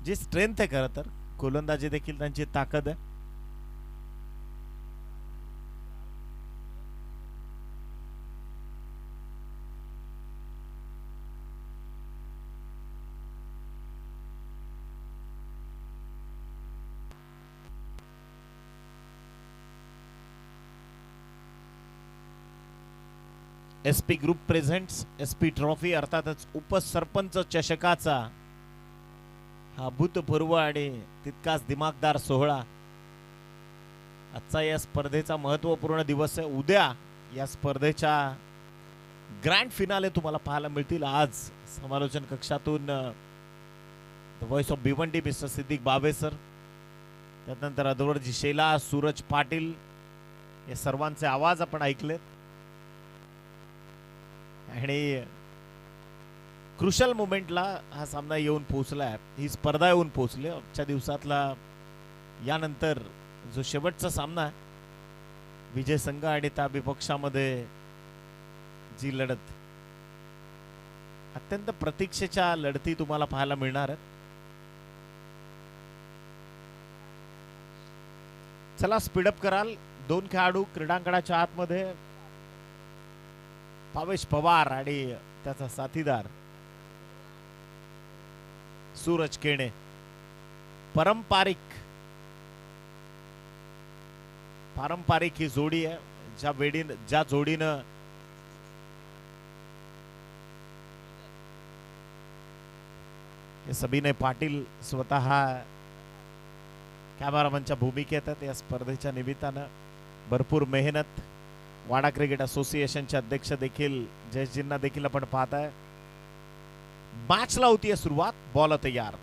जी strength आहे खरं तर, गोलंदाजी देखील त्यांची ताकद आहे. SP group presents SP trophy अर्थातच उपसरपंच चषकाचा हा भूतपूर्व आणि तितकाच दिमागदार सोहळा. आजचा या स्पर्धेचा महत्वपूर्ण दिवस आहे. उद्या या स्पर्धेच्या ग्रँड फिनाले तुम्हाला पाहायला मिळतील. आज समालोचन कक्षातून the voice of Bhiwandi mister Siddique Babe sir, त्यानंतर अधवरजी शेला, सूरज पाटील, हे सर्वांचे आवाज आपण ऐकलेत. आणि क्रुशल मोमेंटला हा सामना येऊन पोहोचलाय, ही स्पर्धा येऊन पोहोचली. आजच्या दिवसातला यानंतर जो शेवटचा सामना आहे, विजय संघ आणि त्या विपक्षामध्ये जी लढत, अत्यंत प्रतीक्षेच्या लढती तुम्हाला पाहायला मिळणार आहेत. चला स्पीडअप कराल. दोन खेळाडू क्रीडांगणाच्या आतमध्ये, भावेश पवार आणि त्याचा साथीदार सूरज केणे. पारंपरिक ही जोडी आहे, ज्या जोडीनं सबिनय पाटील स्वतः कॅमेरामनच्या भूमिकेत आहेत. या स्पर्धेच्या निमित्तानं भरपूर मेहनत. वाडा क्रिकेट असोसिएशनचे अध्यक्ष देखील जयजींना देखील आपण पाहताय. मॅचला होतीये सुरुवात. बॉल तयार.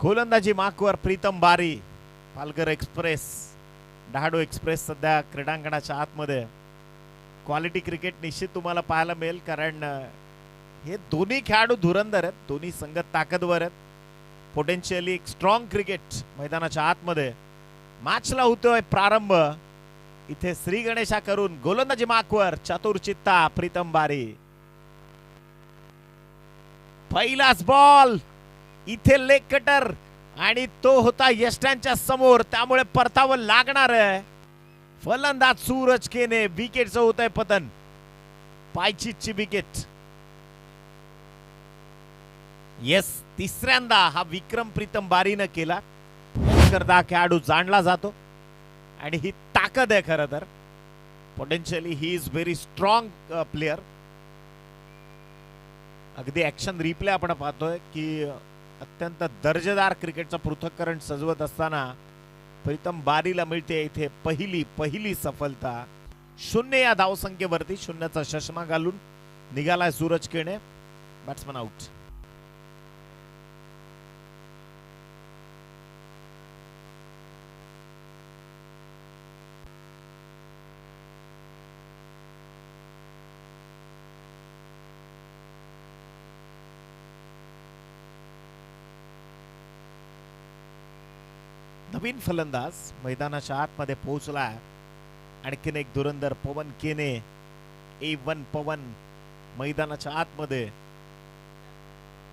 गोलंदाजी मार्कवर प्रीतम बारी. पालघर एक्सप्रेस, डहाणू एक्सप्रेस सध्या क्रीडांगणाच्या आतमध्ये. क्वालिटी क्रिकेट निश्चित तुम्हाला पाहायला मिळेल, कारण हे दोन्ही खेळाडू धुरंधर आहेत, दोन्ही संघ ताकदवर आहेत. पोटेन्शियली एक स्ट्रॉंग क्रिकेट मैदानाच्या आतमध्ये. मॅचला होतोय प्रारंभ. इथे श्री गणेशा करून गोलंदाजी मार्कवर चतुरचित्ता प्रीतम बारी. पहिलाच बॉल, इथे लेग कटर आणि तो होता यष्ट्यांच्या समोर, त्यामुळे परतावं लागणार आहे. फलंदाज सूरज केने. विकेटचं होत आहे पतन. पायचीची विकेट. येस, तिसऱ्यांदा हा विक्रम प्रीतम बारीनं केला. करता खेळाडू जाणला जातो आणि ही ताकद आहे खरं तर. Potentially he is very strong player. अगदी ऍक्शन रिप्ले आपण पाहतोय की अत्यंत दर्जेदार क्रिकेटचं पृथक्करण सजवत असताना प्रीतम बारीला मिळते इथे पहिली सफलता. 0 या धावसंख्येवरती 0चा चष्मा घालून निघालाय सूरज केणे. Batsman out. नवीन फलंदाज मैदानाच्या आतमध्ये पोहोचलाय. आणखीन एक धुरंधर पवन केने. A1 पवन मैदानाच्या आतमध्ये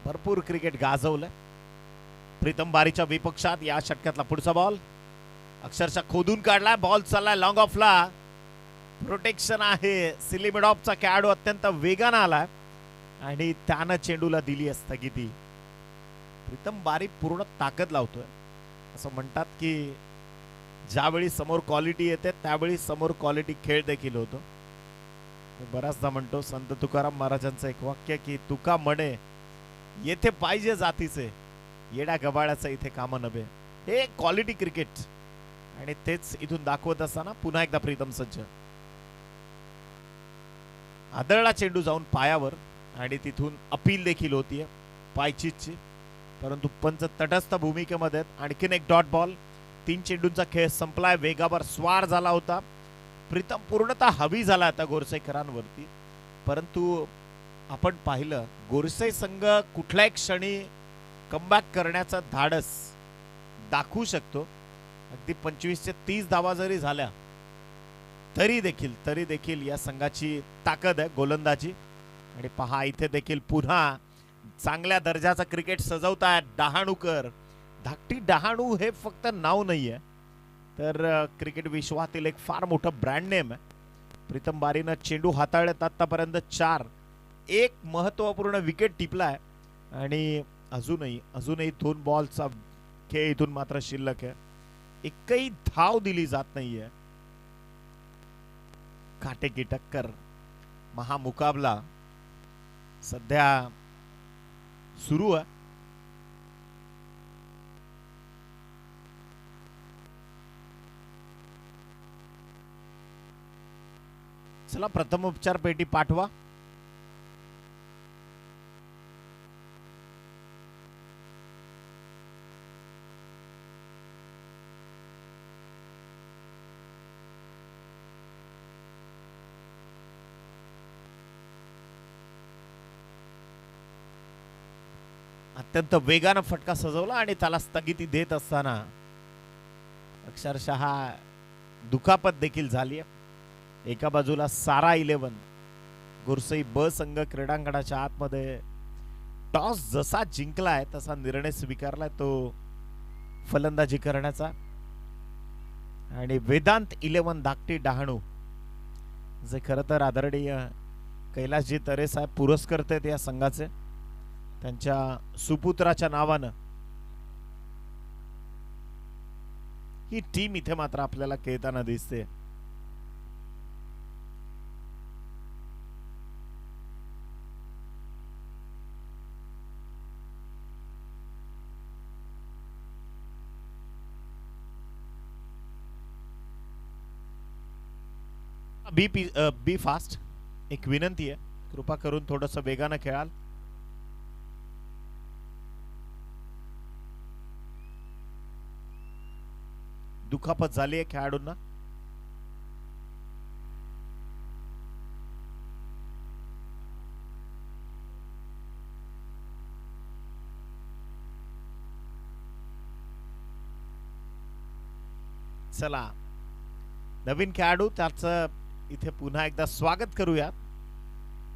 भरपूर क्रिकेट गाजवलं. प्रीतम बारीच्या विपक्षात या षटकातला पुढचा बॉल अक्षरशः खोदून काढलाय. बॉल चाललाय लॉंग ऑफला. प्रोटेक्शन आहे. सिली मिड ऑफचा खेळाडू अत्यंत वेगानं आलाय आणि त्यानं चेंडूला दिली स्थगिती. प्रीतम बारी पूर्ण ताकद लावतोय. असं म्हणतात की ज्यावेळी समोर क्वालिटी येते त्यावेळी समोर क्वालिटी खेळ देखील होतो. बराचदा म्हणतो संत तुकाराम महाराजांचं एक वाक्य की तुका म्हणे येथे पाहिजे जातीचे, येड्या गबाळ्याचं इथे काम नव्हे. हे क्वालिटी क्रिकेट आणि तेच इथून दाखवत असताना पुन्हा एकदा प्रीतम सज्ज. आदळला चेंडू जाऊन पायावर आणि तिथून अपील देखील होतीये पायचीची, परंतु पंच तटस्थ भूमिकेमध्ये. आणखीन एक डॉट बॉल. 3 चेंडूंचा खेळ संपलाय. वेगावर स्वार झाला होता. प्रीतम पूर्णतः हवी झाला आता गोरसेकरांवरती, परंतु आपण पाहिलं गोरसे संघ कुठल्याही क्षणी कमबॅक करण्याचा धाडस दाखवू शकतो. अगदी 25 ते 30 धावा जरी झाल्या तरी देखील या संघाची ताकद आहे गोलंदाजी. आणि पहा इथे देखील पुन्हा चांगल्या दर्जाचं क्रिकेट सजवतायत डहाणूकर. धाकटी डहाणू हे फक्त नाव नाहीये, तर क्रिकेट विश्वातील एक फार मोठं ब्रँड नेम आहे. प्रीतम बारीनं चेंडू हाताळत आतापर्यंत 4, एक महत्वपूर्ण विकेट टिपलाय आणि अजूनही 2 बॉलचा खेळ इथून मात्र शिल्लक आहे. एकही धाव दिली जात नाहीये. काटेकी टक्कर, महामुकाबला सध्या सुरू आहे. चला प्रथमोपचार पेटी पाठवा. अत्यंत वेगानं फटका सजवला आणि त्याला स्थगिती देत असताना अक्षरशः दुखापत देखील झाली आहे. एका बाजूला सारा 11 गुरसई ब संघ क्रीडांगणाच्या आतमध्ये टॉस जसा जिंकलाय तसा निर्णय स्वीकारलाय तो फलंदाजी करण्याचा. आणि वेदांत 11 धाकटी डहाणू जे खरं तर आदरणीय कैलासजी तरे साहेब पुरस्कर्ते या संघाचे, त्यांच्या सुपुत्राच्या नावानं ही टीम इथे मात्र आपल्याला खेळताना दिसते. बी फास्ट. एक विनंती आहे, कृपा करून थोडंसं वेगानं खेळाल. दुखापत झाली आहे खेळाडूंना. चला नवीन खेळाडू त्याचं इथे पुन्हा एकदा स्वागत करूया.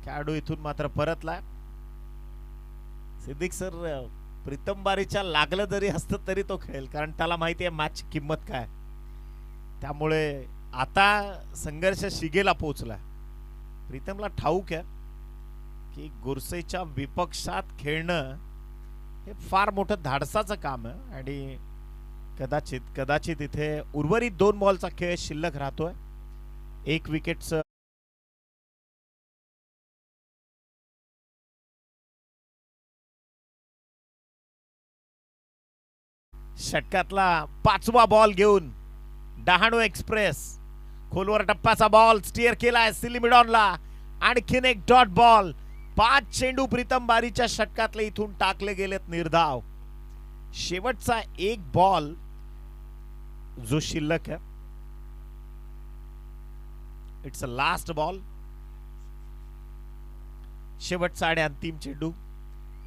खेळाडू इथून मात्र परतलाय. सिद्दीक सर, प्रीतम बारीच्या लागलं जरी असतं तरी तो खेळेल, कारण त्याला माहिती आहे मॅचची किंमत काय. त्यामुळे आता संघर्ष शिगेला पोहोचला. प्रीतमला ठाऊक आहे की गुरसेच्या विपक्षात खेळणं हे फार मोठं धाडसाचं काम आहे आणि कदाचित इथे उर्वरित 2 बॉलचा खेळ शिल्लक राहतोय. 1 विकेटचं षटकातला 5वा बॉल घेऊन डहाणू एक्सप्रेस खोलवर टप्प्याचा बॉल स्टीअर केलाय सिलिमिडॉनला. आणखीन एक डॉट बॉल. 5 चेंडू प्रीतम बारीच्या षटकातले इथून टाकले गेलेत निर्धाव. शेवटचा 1 बॉल जो शिल्लक आहे, इट्स अ लास्ट बॉल. शेवटचा आणि अंतिम चेंडू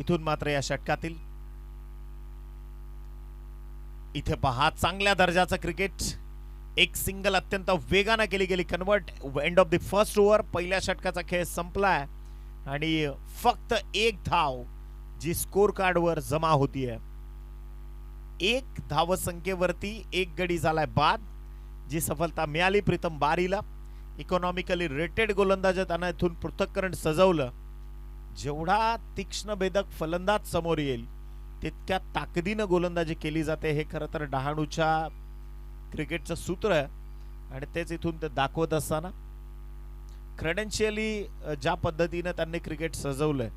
इथून मात्र या षटकातील. इथे पहा चांगल्या दर्जाचं क्रिकेट. एक सिंगल अत्यंत वेगाने केली गेली convert. End of the first over. पहिल्या षटकाचा खेळ संपलाय आणि फक्त 1 धाव जी स्कोर कार्डवर जमा होतीये. 1 धावसंख्येवरती 1 गडी झालाय बाद. जी सफलता मिळाली प्रीतम बारीला. इकॉनॉमिकली रेटेड गोलंदाज त्यांना इथून पृथक्करण सजवलं. जेवढा तीक्ष्ण भेदक फलंदाज समोर येईल तितक्या ताकदीनं गोलंदाजी केली जाते. हे खरं तर डहाणूच्या क्रिकेटचं सूत्र आहे आणि तेच इथून ते दाखवत असताना क्रेडेन्शियली ज्या पद्धतीनं त्यांनी क्रिकेट सजवलंय,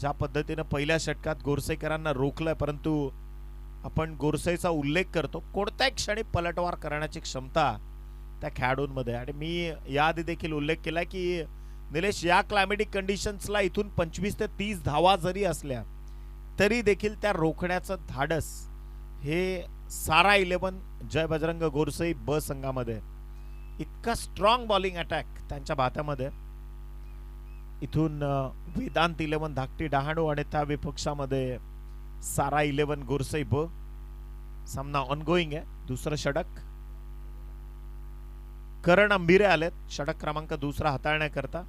ज्या पद्धतीनं पहिल्या षटकात गोरसेकरांना रोखलंय, परंतु आपण गोरसेचा उल्लेख करतो, कोणत्याही क्षणी पलटवार करण्याची क्षमता त्या खेळाडूंमध्ये. आणि मी याआधी देखील उल्लेख केला की निलेश, या क्लायमेटिक कंडिशन्सला इथून 25 ते 30 धावा जरी असल्या तरी देखील त्या रोखण्याचं धाडस हे सारा 11 जय बजरंग गोरसई ब संघामध्ये. इतका स्ट्रॉंग बॉलिंग अटॅक त्यांच्या भात्यामध्ये. इथून वेदांत 11 धाकटी डहाणू आणि त्या विपक्षामध्ये सारा 11 गोरसई ब. सामना ऑनगोईंग आहे. दुसरं षटक. करण अंबिरे आलेत षटक क्रमांक 2 हाताळण्याकरता.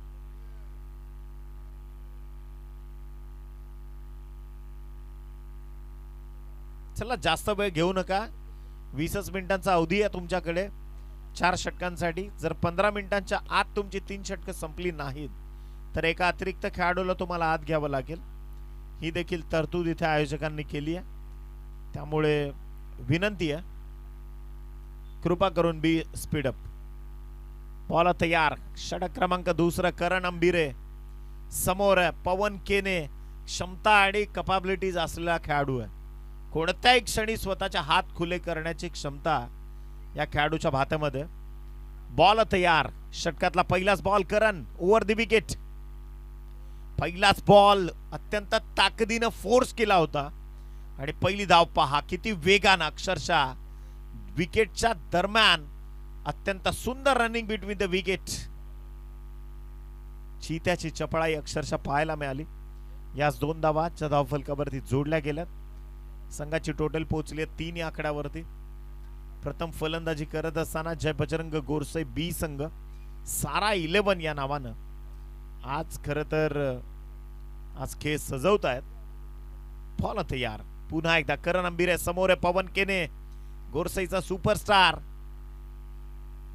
चला जास्त वेळ घेऊ नका. 20च मिनिटांचा अवधी आहे तुमच्याकडे 4 षटकांसाठी. जर 15 मिनिटांच्या आत तुमची 3 षटकं संपली नाहीत तर एका अतिरिक्त खेळाडूला तुम्हाला आत घ्यावं लागेल. ही देखील तरतूद इथे आयोजकांनी केली आहे. त्यामुळे विनंती आहे, कृपा करून बी स्पीड अप. बॉल तयार. षटक क्रमांक 2 करण अंबिरे. समोर आहे पवन केने. क्षमता आणि कॅपॅबिलिटीज असलेला खेळाडू आहे. कोणत्याही क्षणी स्वतःचे हात खुले करण्याची क्षमता या खेळाडूच्या भात्यामध्ये. बॉल तयार. षटकातला पहिलाच ball Karan over the wicket. पहिलाच बॉल अत्यंत ताकदीनं फोर्स केला होता आणि पहिली धाव पहा किती वेगानं, अक्षरशः विकेटच्या दरम्यान अत्यंत सुंदर रनिंग बिटवीन द विकेट. चीत्याची चपळाई अक्षरशः पाहायला मिळाली. याच 2 धावा च्या धाव फलकावरती जोडल्या गेल्यात. संघाची टोटल पोहोचली 3 या आकड्यावरती. प्रथम फलंदाजी करत असताना जय बजरंग गोरसे बी संघ सारा 11 या नावानं आज खरं तर आज खेळ सजवत आहेत. बॉल तयार. पुन्हा एकदा करण अंबिरे. समोर आहे पवन केने, गोरसेचा सुपरस्टार.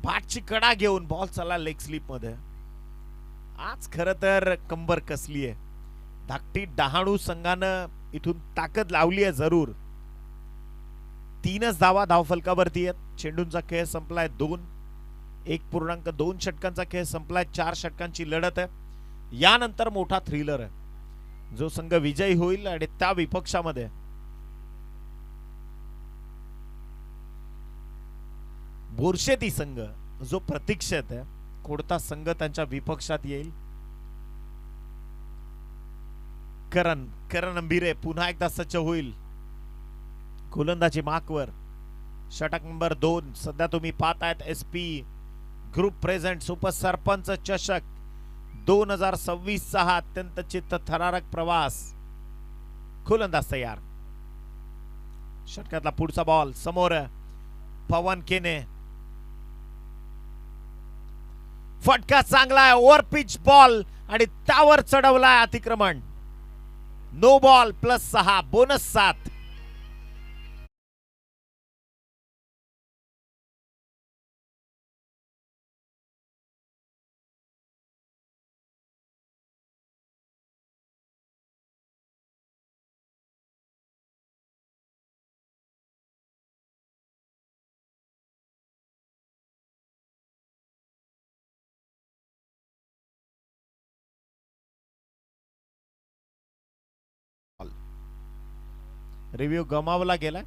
बॅटची कडा घेऊन बॉल चला लेग स्लिप मध्ये. आज खरं तर कंबर कसली आहे. धाकटी डहाणू संघानं इथून ताकद लावली आहे जरूर. 3च धावा धाव फलकावरती आहेत. चेंडूंचा खेळ संपलाय 2. 1.2 षटकांचा खेळ संपलाय. 4 षटकांची लढत आहे. यानंतर मोठा थ्रिलर आहे. जो संघ विजयी होईल आणि त्या विपक्षामध्ये बोरशेती संघ जो प्रतीक्षेत आहे, कोणता संघ त्यांच्या विपक्षात येईल. करण अंबिरे पुन्हा एकदा सज्ज होईल गोलंदाजी मार्कवर. षटक नंबर 2 सध्या तुम्ही पाहतायत SP group present super sarpanch चषक 2026 चा हा अत्यंत चित्तथरारक प्रवास. गोलंदाज तयार. षटकातला पुढचा बॉल समोर पवन केने. फटका चांगला आहे. ओव्हर पिच बॉल आणि त्यावर चढवलाय अतिक्रमण. No ball +6 bonus 7. रिव्ह्यू गमावला गेला.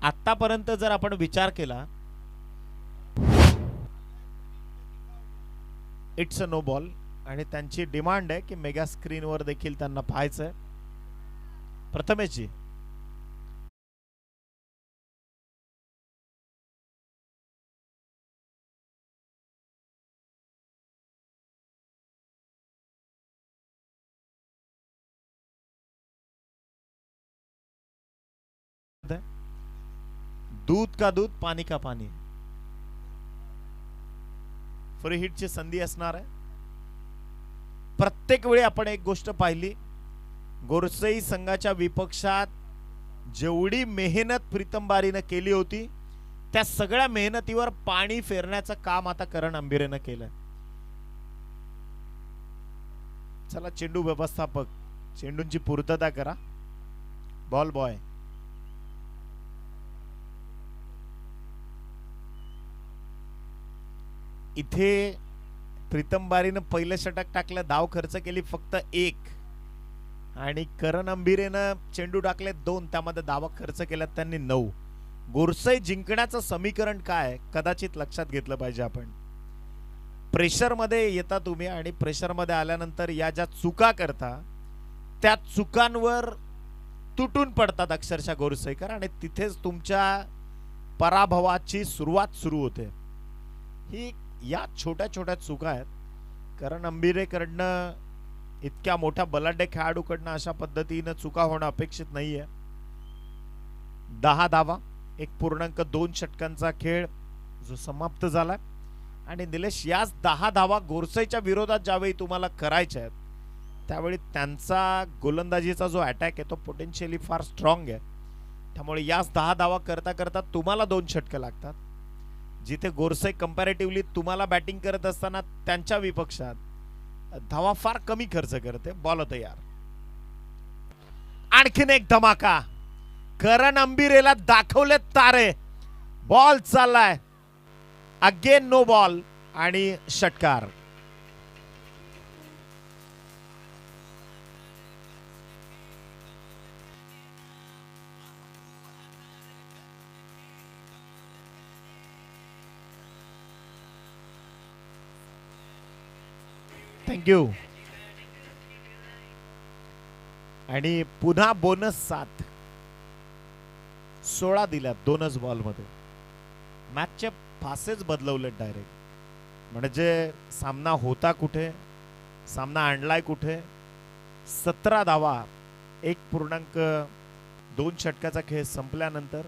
आतापर्यंत जर आपण विचार केला, इट्स अ नो बॉल आणि त्यांची डिमांड आहे की मेगा स्क्रीनवर देखील त्यांना पाहायचंय. प्रथमेश जी, दूध का दूध पाणी का पाणी. फ्री हिटची संधी असणार आहे. प्रत्येक वेळी आपण एक गोष्ट पाहिली, गोरसई संघाच्या विपक्षात जेवढी मेहनत प्रीतम बारीनं केली होती त्या सगळ्या मेहनतीवर पाणी फेरण्याचं काम आता करण अंबिरेनं केलंय. चला चेंडू व्यवस्थापक चेंडूंची पूर्तता करा. बॉल बॉय इथे प्रीतम बारीनं पहिलं षटक टाकलं, धाव खर्च केली फक्त 1 आणि करण अंबिरेनं चेंडू टाकले 2, त्यामध्ये धावा खर्च केल्यात त्यांनी 9. गोरसई जिंकण्याचं समीकरण काय कदाचित लक्षात घेतलं पाहिजे आपण. प्रेशर मध्ये येता तुम्ही आणि प्रेशर मध्ये आल्यानंतर या ज्या चुका करता त्या चुकांवर तुटून पडतात अक्षरशः गोरसईकर आणि तिथेच तुमच्या पराभवाची सुरुवात सुरू होते. ही या छोट्या छोट्या चुका आहेत. करण अंबिरेकडनं इतक्या मोठ्या बलाढ्य खेळाडूकडनं अशा पद्धतीने चुका होणं अपेक्षित नाहीये. 10 धावा 1.2 षटकांचा खेळ जो समाप्त झाला आणि निलेश याच 10 धावा गोरसईच्या विरोधात ज्यावेळी तुम्हाला करायच्या आहेत त्यावेळी त्यांचा गोलंदाजीचा जो अटॅक आहे तो पोटेन्शियली फार स्ट्रॉंग आहे. त्यामुळे याच 10 धावा करता करता तुम्हाला 2 षटकं लागतात. जिथे गोरसे कंपॅरेटिव्हली तुम्हाला बॅटिंग करत असताना त्यांच्या विपक्षात धावा फार कमी खर्च करते. बॉल तयार. आणखीन एक धमाका. करण अंबिरेला दाखवले तारे. बॉल चाललाय अगेन, नो बॉल आणि षटकार. थँक्यू. आणि पुन्हा बोनस 7. 16 दिल्यात 2च बॉल मध्ये. मॅचचे फासेच बदलवले डायरेक्ट. म्हणजे सामना होता कुठे, सामना आणलाय कुठे. 17 धावा 1.2 षटकाचा खेळ संपल्यानंतर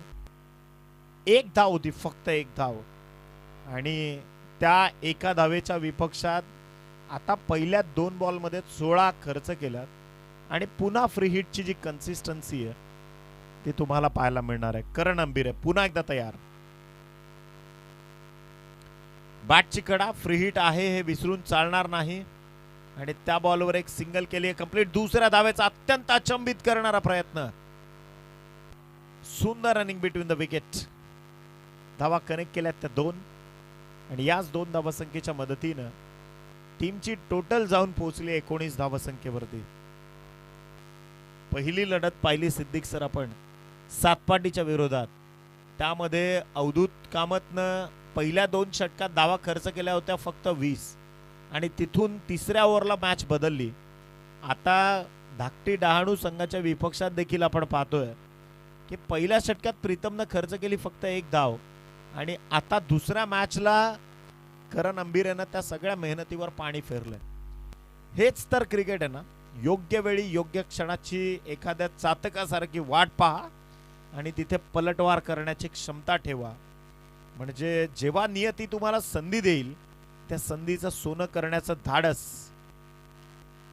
1 धाव होती, फक्त 1 धाव. आणि त्या एका धावेच्या विपक्षात आता पहिल्या 2 बॉलमध्ये 16 खर्च केल्यात. आणि पुन्हा फ्री हिटची जी कन्सिस्टन्सी आहे ती तुम्हाला पाहायला मिळणार आहे. करण अंबिरे पुन्हा एकदा तयार. बॅटची कडा, फ्री हिट आहे हे विसरून चालणार नाही. आणि त्या बॉलवर एक सिंगल केली आहे कंप्लीट. दुसऱ्या धावेचा अत्यंत अचंबित करणारा प्रयत्न. सुंदर रनिंग बिटवीन द विकेट. धावा कनेक्ट केल्यात त्या 2. आणि याच 2 धावसंख्येच्या मदतीनं टीमची टोटल जाऊन पोहोचली 19 धावसंख्येवरती. पहिली लढत पाहिली सिद्दीक सर आपण सातपाटीच्या विरोधात. त्यामध्ये अवधूत कामतनं पहिल्या 2 षटकात धावा खर्च केल्या होत्या फक्त 20. आणि तिथून तिसऱ्या ओव्हरला मॅच बदलली. आता धाकटी डहाणू संघाच्या विपक्षात देखील आपण पाहतोय की पहिल्या षटकात प्रीतमनं खर्च केली फक्त 1 धाव. आणि आता दुसऱ्या मॅचला करण अंबिरेनं त्या सगळ्या मेहनतीवर पाणी फेरलंय. हेच तर क्रिकेट आहे ना. योग्य वेळी योग्य क्षणाची एखाद्या चातकासारखी वाट पहा आणि तिथे पलटवार करण्याची क्षमता ठेवा. म्हणजे जेव्हा नियती तुम्हाला संधी देईल त्या संधीचं सोनं करण्याचं धाडस.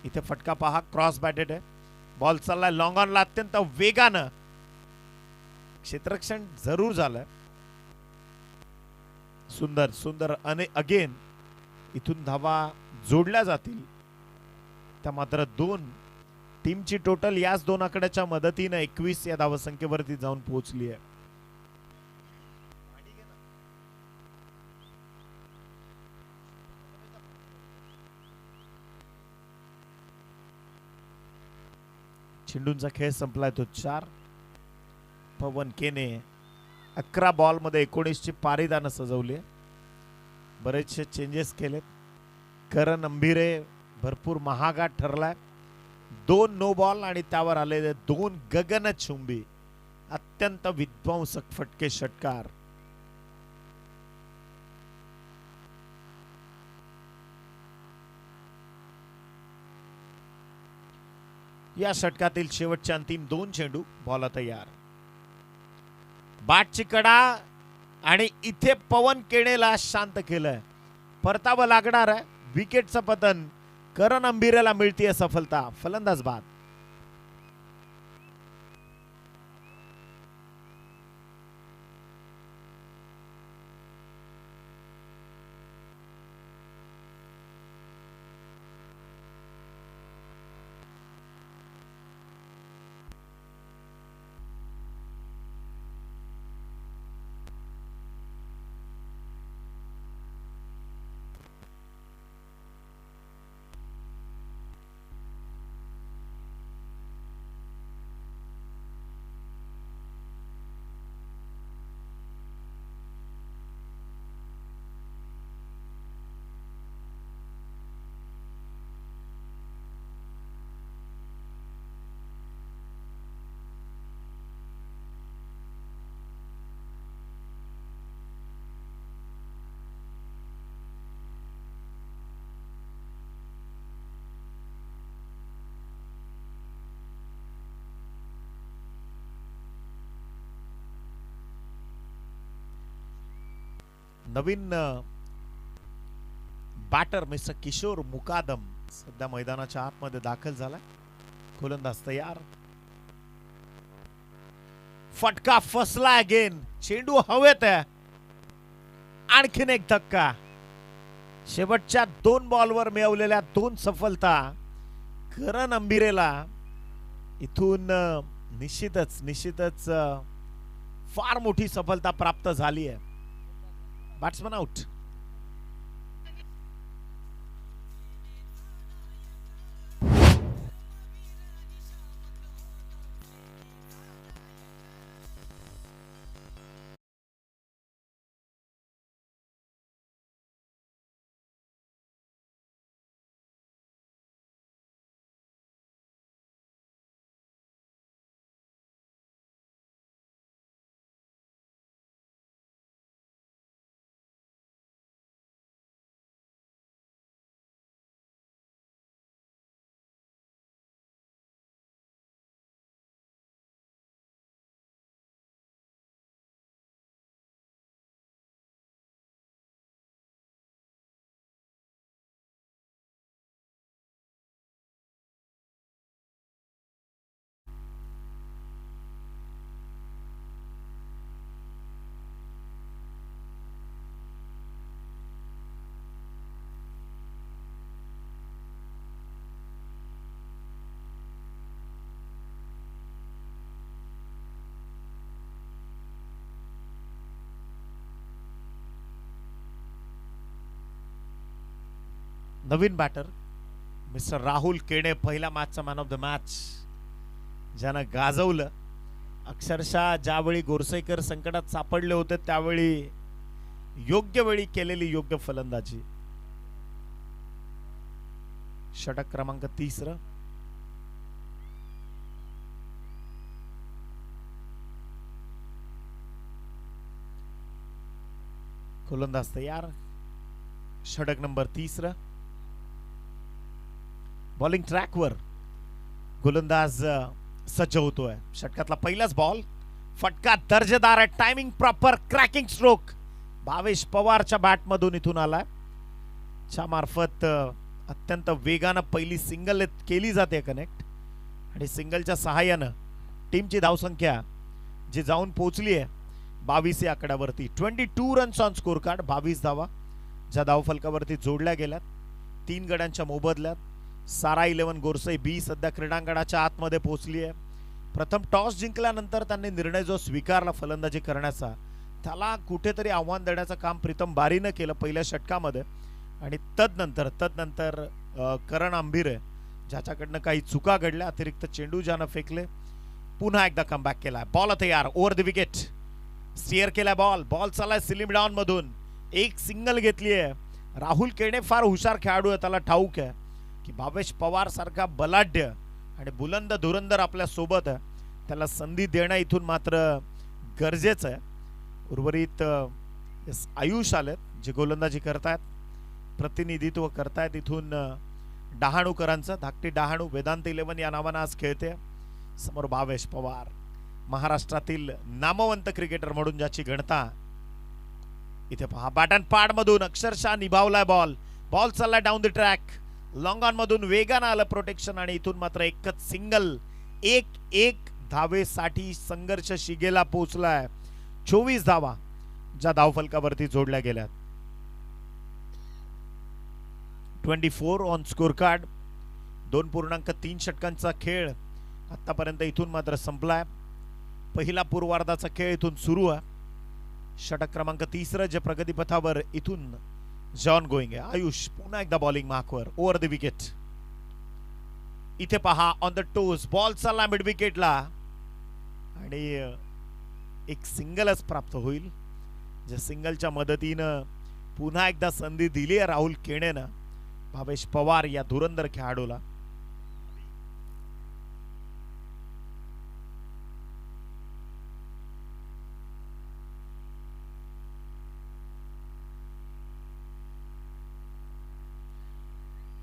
इथे फटका पहा, क्रॉस बॅटेड आहे. बॉल चाललाय लॉंग ऑनला अत्यंत वेगानं. क्षेत्ररक्षण जरूर झालं. सुंदर सुंदर. आणि अगेन इथून धावा जोडल्या जातील. त्या मात्र 2. टीमची टोटल याच 2 आकड्याच्या मदतीनं 21 या धावसंख्येवरती जाऊन पोहोचली आहे. चेंडूंचा खेळ संपलाय तो 4. पवन केने 11 बॉल मध्ये 19ची पारिदानं सजवली. बरेचसे चेंजेस केलेत. करण अंबिरे भरपूर महागात ठरलाय. 2 नो बॉल आणि त्यावर आलेले 2 गगनचुंबी अत्यंत विध्वंसक फटके षटकार. या षटकातील शेवटचे अंतिम 2 चेंडू. बॉल तयार. बॅटची कडा आणि इथे पवन केनेला शांत केलंय. परतावं लागणार आहे. विकेटचं पतन. करण अंबिरेला मिळतीये सफलता. फलंदाज बाद. नवीन बॅटर मिस्टर किशोर मुकादम सध्या मैदानाच्या आतमध्ये दाखल झाला. गोलंदाज तयार. फटका फसला अगेन. चेंडू हवेत आहे. आणखीन एक धक्का. शेवटच्या 2 बॉलवर मिळवलेल्या 2 सफलता करण अंबिरेला इथून निश्चितच फार मोठी सफलता प्राप्त झाली आहे. Batsman out. नवीन बॅटर मिस्टर राहुल केणे, पहिला मॅचचा मॅन ऑफ द मॅच, ज्यानं गाजवलं. अक्षरशः ज्यावेळी गोरसेकर संकटात सापडले होते त्यावेळी योग्य वेळी केलेली योग्य फलंदाजी. षटक क्रमांक 3. गोलंदाज तयार. षटक नंबर 3. बॉलिंग ट्रॅकवर गोलंदाज सज्ज होतोय. षटकातला पहिलाच बॉल. फटका दर्जेदार आहे. Timing proper. Cracking stroke Bhavesh पवारच्या बॅट मधून इथून आलाय. च्या मार्फत अत्यंत वेगानं पहिली सिंगल केली जाते कनेक्ट आणि सिंगलच्या सहाय्यानं टीमची धावसंख्या जी जाऊन पोहोचली आहे 22 या आकड्यावरती. 22 रन्स ऑन स्कोर कार्ड. 22 धावा ज्या धावफलकावरती जोडल्या गेल्यात. 3 गड्यांच्या मोबदल्यात सारा 11 गोरसई बी सध्या क्रीडांगणाच्या आतमध्ये पोहोचली आहे. प्रथम टॉस जिंकल्यानंतर त्यांनी निर्णय जो स्वीकारला फलंदाजी करण्याचा, त्याला कुठेतरी आव्हान देण्याचं काम प्रीतम बारीनं केलं पहिल्या षटकामध्ये. आणि तदनंतर करण अंबिरे ज्याच्याकडनं काही चुका घडल्या, अतिरिक्त चेंडू ज्यानं फेकले, पुन्हा एकदा कमबॅक केला. बॉल तयार. ओव्हर द विकेट स्टीअर केला. बॉल चाललाय स्लिम डाऊन मधून. एक सिंगल घेतली आहे. राहुल केणे फार हुशार खेळाडू आहे. त्याला ठाऊक आहे की भावेश पवार सारखा बलाढ्य आणि बुलंद धुरंधर आपल्या सोबत आहे. त्याला संधी देणं इथून मात्र गरजेचं आहे. उर्वरित आयुष आलेत जे गोलंदाजी करतायत, प्रतिनिधित्व करतायत इथून डहाणूकरांचं. धाकटी डहाणू वेदांत 11 या नावानं आज खेळते. समोर भावेश पवार, महाराष्ट्रातील नामवंत क्रिकेटर म्हणून ज्याची गणता. इथे पहा बॅट अँड पॅड मधून अक्षरशः निभावलाय बॉल चाललाय down the track. Long on मधून वेगानं आलं प्रोटेक्शन आणि इथून मात्र एकच सिंगल. एक धावेसाठी संघर्ष शिगेला पोहोचलाय. 24 धावा ज्या धावफलकावरती जोडल्या गेल्यात. 24 ऑन स्कोर कार्ड. 2.3 षटकांचा खेळ आतापर्यंत इथून मात्र संपलाय. पहिला पूर्वार्धाचा खेळ इथून सुरू आहे. षटक क्रमांक 3 जे प्रगतीपथावर इथून जॉन गोइंग आहे. आयुष पुन्हा एकदा बॉलिंग मार्कवर. Over the wicket. इथे पहा ऑन द टोज. बॉल चालला मिड विकेटला आणि एक सिंगलच प्राप्त होईल. ज्या सिंगलच्या मदतीनं पुन्हा एकदा संधी दिली आहे राहुल केणेनं भावेश पवार या धुरंधर खेळाडूला.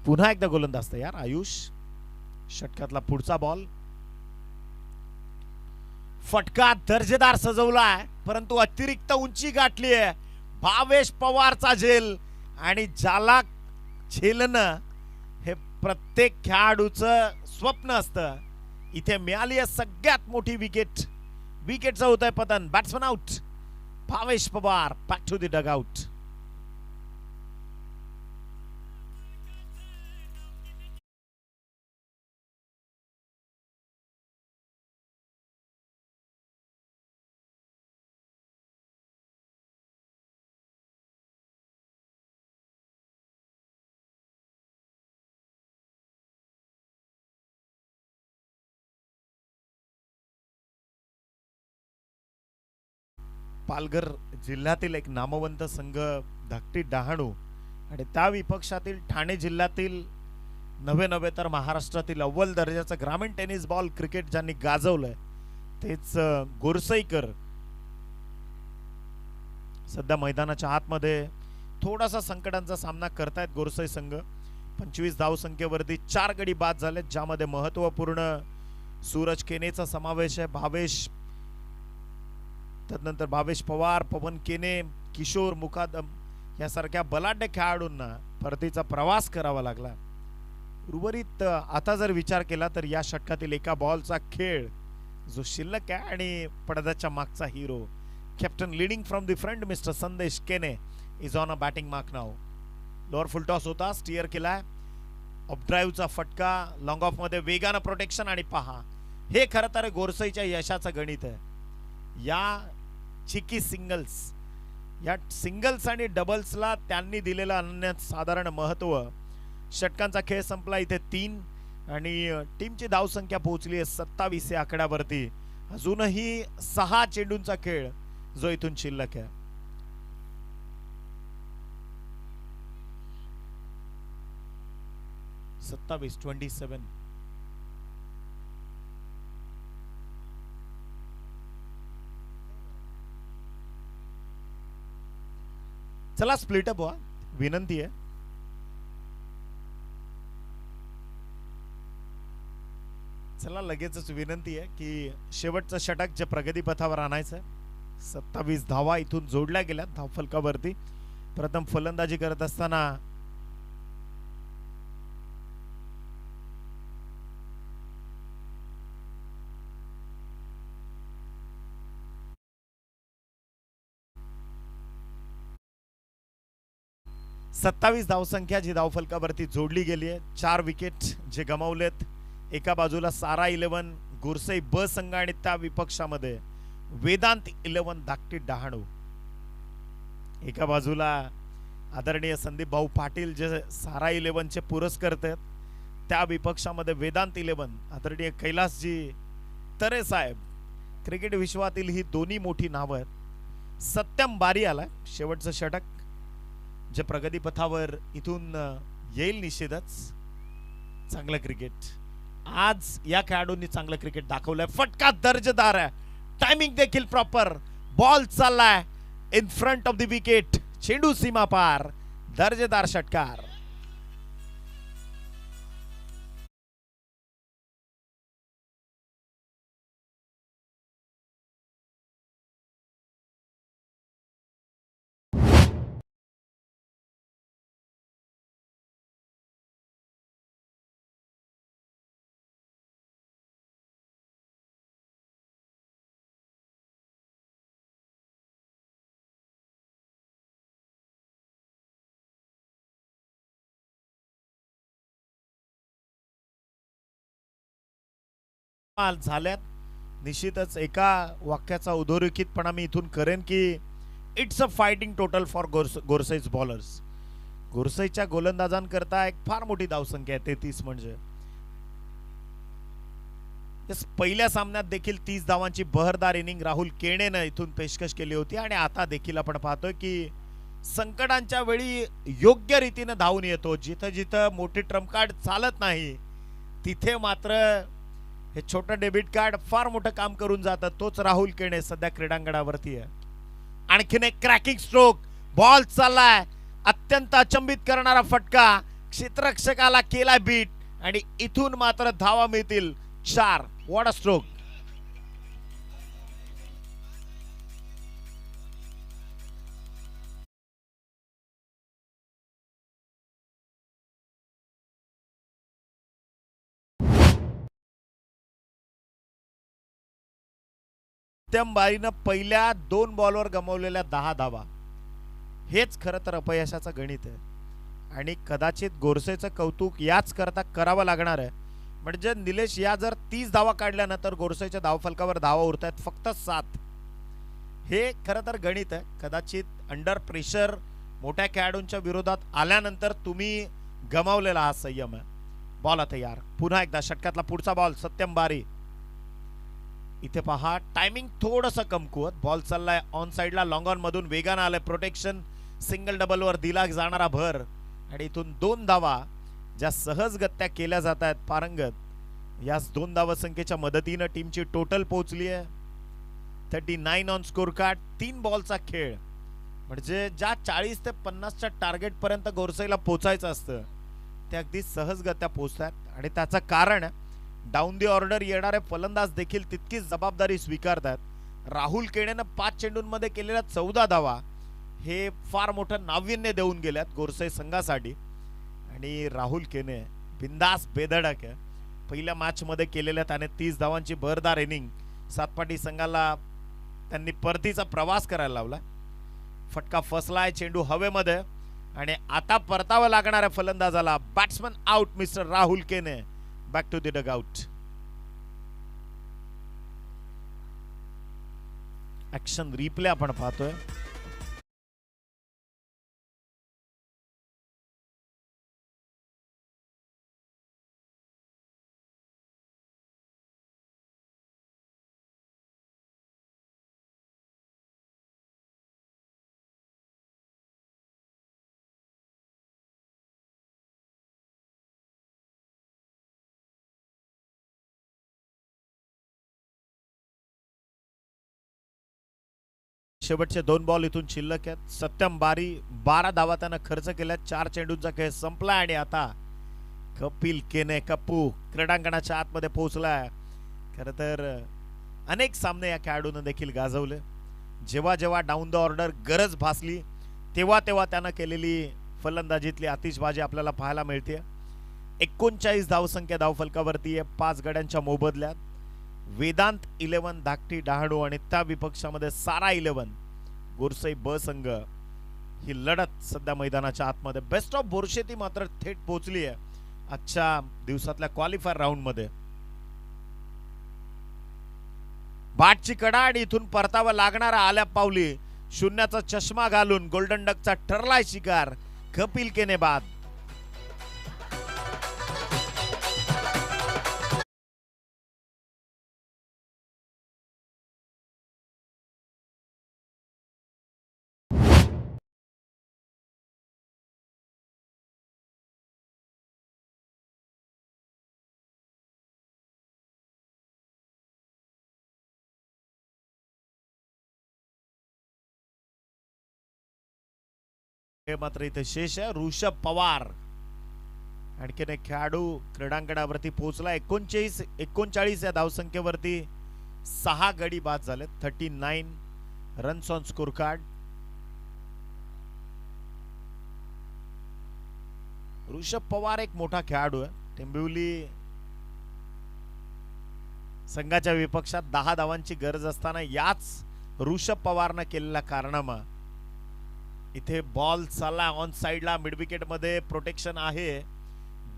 पुन्हा एकदा गोलंदाज तयार. आयुष. षटकातला पुढचा बॉल. फटका दर्जेदार सजवलाय परंतु अतिरिक्त उंची गाठली आहे. भावेश पवारचा झेल आणि ज्याला झेलणं हे प्रत्येक खेळाडूचं स्वप्न असतं. इथे मिळाली आहे सगळ्यात मोठी विकेट विकेटचं होत आहे पतन. Batsman out. Bhavesh Pawar back to the dugout. Palghar जिल्ह्यातील एक नामवंत संघ धाकटी डहाणू आणि त्या विपक्षातील ठाणे जिल्ह्यातील नवे तर महाराष्ट्रातील अव्वल दर्जाचं ग्रामीण टेनिस बॉल क्रिकेट ज्यांनी गाजवलंय तेच गोरसईकर सध्या मैदानाच्या आतमध्ये थोडासा संकटांचा सामना करतायत. गोरसई संघ 25 धावसंख्येवरती 4 गडी बाद झाले, ज्यामध्ये महत्वपूर्ण सूरज केनेचा समावेश आहे. त्यानंतर भावेश पवार, पवन केने, किशोर मुकादम यासारख्या बलाढ्य खेळाडूंना परतीचा प्रवास करावा लागला. उर्वरित आता जर विचार केला तर या षटकातील एका बॉलचा खेळ जो शिल्लक आहे आणि पडद्याच्या मागचा hero captain leading from the front mister संदेश केने is on a batting mark now. Lower full toss होता, स्टिअर केलाय. ऑफ ड्राईव्हचा फटका, लॉंग ऑफ मध्ये वेगानं प्रोटेक्शन आणि पहा हे खरं तर गोरसईच्या यशाचं गणित आहे. या चिकी सिंगल्स, या सिंगल्स आणि डबल्सला त्यांनी दिलेलं अनन्यसाधारण महत्व. षटकांचा खेळ संपला इथे 3 आणि टीमची धावसंख्या पोहोचली आहे 27 या आकड्यावरती. अजूनही 6 चेंडूंचा खेळ जो इथून शिल्लक आहे. सत्तावीस 27. चला स्प्लिट अप व्हा, विनंती आहे. चला लगेचच विनंती आहे की शेवटचं षटक जे प्रगती पथावर आणायचं. 27 धावा इथून जोडल्या गेल्या धावफलकावरती. प्रथम फलंदाजी करत असताना सत्तावीस धावसंख्या जी धावफलकावरती जोडली गेली आहे. 4 विकेट जे गमावलेत. एका बाजूला सारा 11 गोरसई ब संघ आणि त्या विपक्षामध्ये वेदांत 11 धाकटी डहाणू. एका बाजूला आदरणीय संदीप भाऊ पाटील जे सारा 11 चे पुरस्कर्ते आहेत, त्या विपक्षामध्ये वेदांत 11 आदरणीय कैलासजी तरे साहेब. क्रिकेट विश्वातील ही दोन्ही मोठी नावं आहेत. सत्यम बारी आलाय. शेवटचं षटक जे प्रगती पथावर इथून येईल निश्चितच. चांगलं क्रिकेट आज या खेळाडूंनी चांगलं क्रिकेट दाखवलंय. फटका दर्जेदार आहे, टायमिंग देखील प्रॉपर. बॉल चाललाय in front of the wicket, चेंडू सीमा पार, दर्जेदार षटकार. झाल्यात निश्चितच. एका वाक्याचा उदोरेखितपणा मी इथून करेन की it's a fighting total for Gorsai's bowlers. गोरसईच्या गोलंदाजांकरता एक फार मोठी धावसंख्या आहे 33. म्हणजे पहिल्या सामन्यात देखील 30 धावांची बहरदार इनिंग राहुल केणेनं इथून पेशकश केली होती आणि आता देखील आपण पाहतोय की संकटांच्या वेळी योग्य रीतीने धावून येतो. जिथं जिथं मोठी ट्रम्प कार्ड चालत नाही तिथे मात्र हे छोटं डेबिट कार्ड फार मोठं काम करून जातं. तोच राहुल केणे सध्या क्रीडांगणावरती आहे. आणखीन एक क्रॅकिंग स्ट्रोक, बॉल चाललाय, अत्यंत अचंबित करणारा फटका, क्षेत्ररक्षकाला केला बीट आणि इथून मात्र धावा मिळतील 4. What a stroke. सत्यम बारीनं पहिल्या 2 बॉलवर गमावलेल्या 10 धावा. हेच खरं तर अपयशाचं गणित आहे आणि कदाचित गोरसेचं कौतुक याच करता करावं लागणार आहे. म्हणजे निलेश या जर 30 धावा काढल्या ना तर गोरसेच्या धावफलकावर धावा उरत आहेत फक्त 7. हे खरं तर गणित आहे. कदाचित अंडर प्रेशर मोठ्या खेळाडूंच्या विरोधात आल्यानंतर तुम्ही गमावलेला हा संयम आहे. बॉल आता यार पुन्हा एकदा षटकातला पुढचा बॉल सत्यम बारी. इथे पहा टायमिंग थोडंसं कमकुवत. बॉल चाललाय ऑन साइडला लॉंग ऑन मधून वेगानं आलंय. प्रोटेक्शन सिंगल डबल वर दिला जाणारा भर आणि इथून 2 धावा ज्या सहजगत्या केल्या जात आहेत पारंगत. याच 2 धावा संख्येच्या मदतीनं टीमची टोटल पोहोचली आहे 39 ऑन स्कोर कार्ड. 3 बॉलचा खेळ म्हणजे ज्या 40 ते 50च्या टार्गेट पर्यंत गोरसेला पोचायचं असतं ते अगदी सहजगत्या पोहोचतात आणि त्याचं कारण डाऊन दी ऑर्डर येणारे फलंदाज देखील तितकीच जबाबदारी स्वीकारतात. राहुल केणेनं 5 चेंडूंमध्ये केलेल्या 14 धावा हे फार मोठं नाविन्य देऊन गेल्यात गोरसे संघासाठी आणि राहुल केने बिंदास बेधडक आहे. पहिल्या मॅच मध्ये केलेल्या त्याने 30 धावांची भरदार इनिंग सातपाटी संघाला त्यांनी परतीचा प्रवास करायला लावला. फटका फसलाय चेंडू हवेमध्ये आणि आता परतावं लागणार आहे फलंदाजाला. Batsman out mister Rahul Kene. Back to the dugout. Action replay आपण पाहतोय. शेवटचे 2 बॉल इथून शिल्लक आहेत. सत्यम बारी 12 धावा त्यानं खर्च केल्या. 4 चेंडूंचा खेळ संपला आणि आता कपिल केने कप्पू क्रीडांगणाच्या आतमध्ये पोहोचलाय. खर तर अनेक सामने या खेळाडूने देखील गाजवले. जेव्हा जेव्हा डाऊन द ऑर्डर गरज भासली तेव्हा तेव्हा त्यानं केलेली फलंदाजीतली आतिषबाजी आपल्याला पाहायला मिळते. 39 धावसंख्या धावफलकावरती आहे 5 गड्यांच्या मोबदल्यात. वेदांत 11 धाकटी डहाणू आणि त्या विपक्षामध्ये सारा 11 गोरसई ब संघ. ही लढत सध्या मैदानाच्या आतमध्ये. बेस्ट ऑफ बोरशेती मात्र थेट पोहोचली आहे आजच्या दिवसातल्या क्वालिफायर राऊंड मध्ये. बाटची कडा आणि इथून परतावा लागणारा आल्या पावली. शून्याचा चष्मा घालून गोल्डन डकचा ठरलाय शिकार. कपिल केने बाद. मात्र इथे शेष आहे. ऋषभ पवार आणखीन एक खेळाडू क्रीडांगणावरती पोहोचला. 39 या धावसंख्येवरती 6 गडी बाद झाले. 39 runs on score card. Rishabh Pawar एक मोठा खेळाडू आहे. टेंबिवली संघाच्या विपक्षात 10 धावांची गरज असताना याच ऋषभ पवारनं केलेला कारनामा. इथे बॉल चालला ऑन साइडला मिड विकेट मध्ये. प्रोटेक्शन आहे.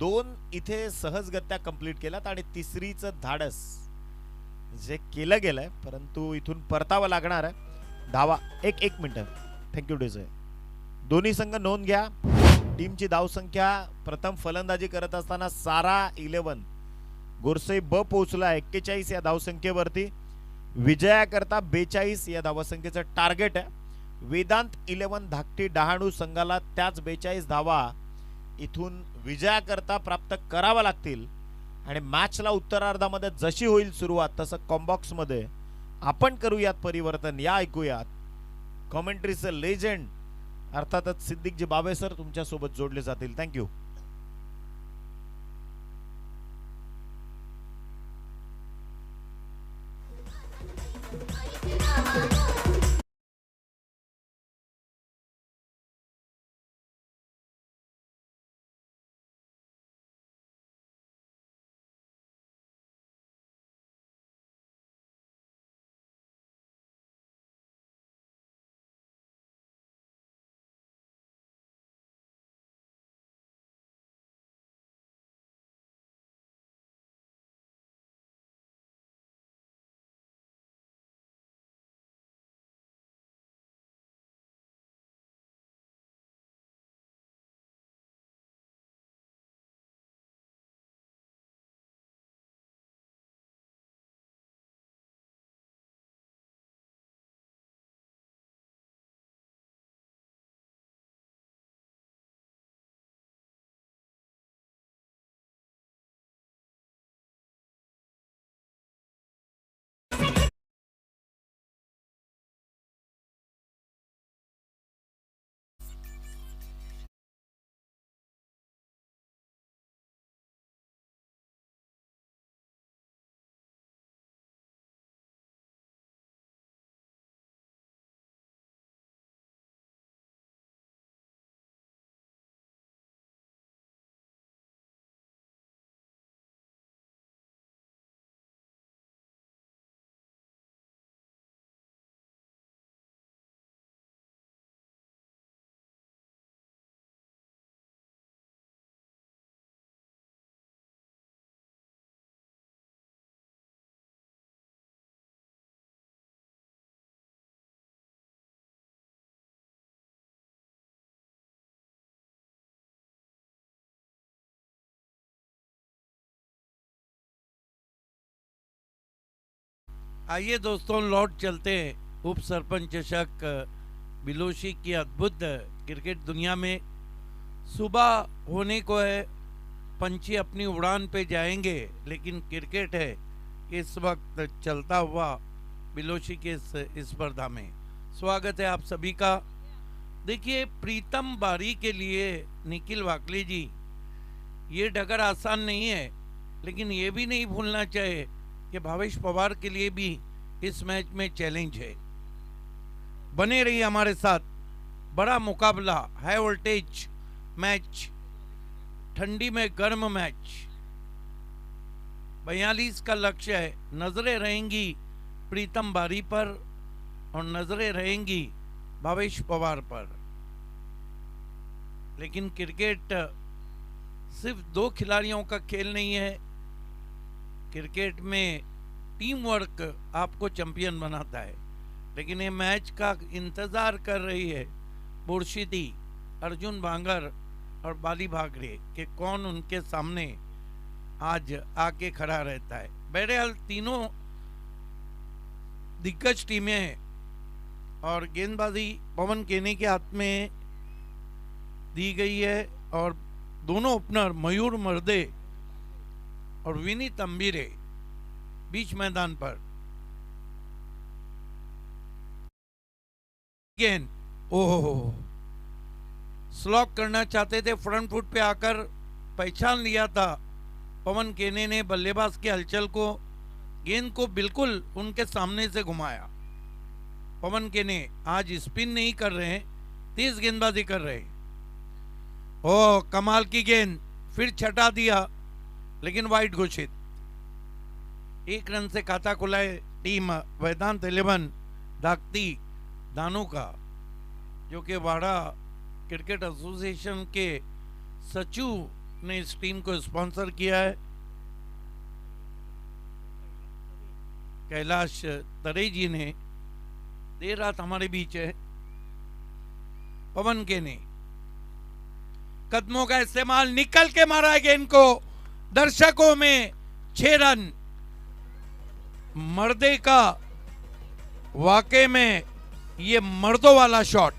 2 इथे सहजगत्या कंप्लीट केल्यात आणि तिसरीच धाडस जे केलं गेलंय परंतु इथून परतावं लागणार आहे. धावा एक मिनिट. थँक्यू डेझे. दोन्ही संघ नोंद घ्या. टीमची धावसंख्या प्रथम फलंदाजी करत असताना सारा 11 गोरसई ब पोहोचला 41 या धावसंख्येवरती. विजयाकरता 42 या धावसंख्येचं टार्गेट आहे. वेदांत 11 धाकटी डहाणू संघाला त्याच 42 धावा इथून विजयाकरता प्राप्त करावा लागतील आणि मॅचला उत्तरार्धामध्ये जशी होईल सुरुवात तसं कॉम्बॉक्स मध्ये आपण करूयात परिवर्तन. या ऐकूयात कॉमेंट्रीचं लेजेंड अर्थातच सिद्दीकजी बाबे सर तुमच्या सोबत जोडले जातील. थँक्यू. आइए दोस्तों, लौट चलते हैं उप सरपंच चषक बिलोशी की अद्भुत क्रिकेट दुनिया में। सुबह होने को है, पंछी अपनी उड़ान पे जाएंगे, लेकिन क्रिकेट है इस वक्त चलता हुआ बिलोशी के इस स्पर्धा में। स्वागत है आप सभी का। देखिए, प्रीतम बारी के लिए निखिल वाकले जी, ये डगर आसान नहीं है, लेकिन ये भी नहीं भूलना चाहिए कि भावेश पवार के लिए भी इस मैच में चैलेंज है। बने रहिए हमारे साथ। बड़ा मुकाबला, हाई वोल्टेज मैच, ठंडी में गर्म मैच। 42 का लक्ष्य है। नजरें रहेंगी प्रीतम बारी पर और नजरें रहेंगी भावेश पवार पर। लेकिन क्रिकेट सिर्फ दो खिलाड़ियों का खेल नहीं है। क्रिकेट में टीम वर्क आपको चैंपियन बनाता है। लेकिन ये मैच का इंतजार कर रही है बुरशीदी, अर्जुन बांगर और बाली भागरे कि कौन उनके सामने आज आके खड़ा रहता है। बहरहाल तीनों दिग्गज टीमें हैं और गेंदबाजी पवन केने के हाथ में दी गई है और दोनों ओपनर मयूर मर्दे और विनीत अंबीरे बीच मैदान पर। गेंद, ओह, स्लॉक करना चाहते थे, फ्रंट फुट पे आकर पहचान लिया था पवन केने ने बल्लेबाज के हलचल को। गेंद को बिल्कुल उनके सामने से घुमाया। पवन केने आज स्पिन नहीं कर रहे हैं, तेज गेंदबाजी कर रहे हैं। ओ कमाल की गेंद, फिर छटा दिया, लेकिन वाइड घोषित। 1 रन से खाता खुलाए टीम वेदांत 11 धाकती दानू का, जो कि वाड़ा क्रिकेट एसोसिएशन के सचिव ने इस टीम को स्पॉन्सर किया है। कैलाश तरे जी ने देर रात हमारे बीच है। पवन के ने कदमों का इस्तेमाल, निकल के मारा है गेंद को, दर्शकों में 6 रन। मर्दे का वाकई में ये मर्दों वाला शॉट।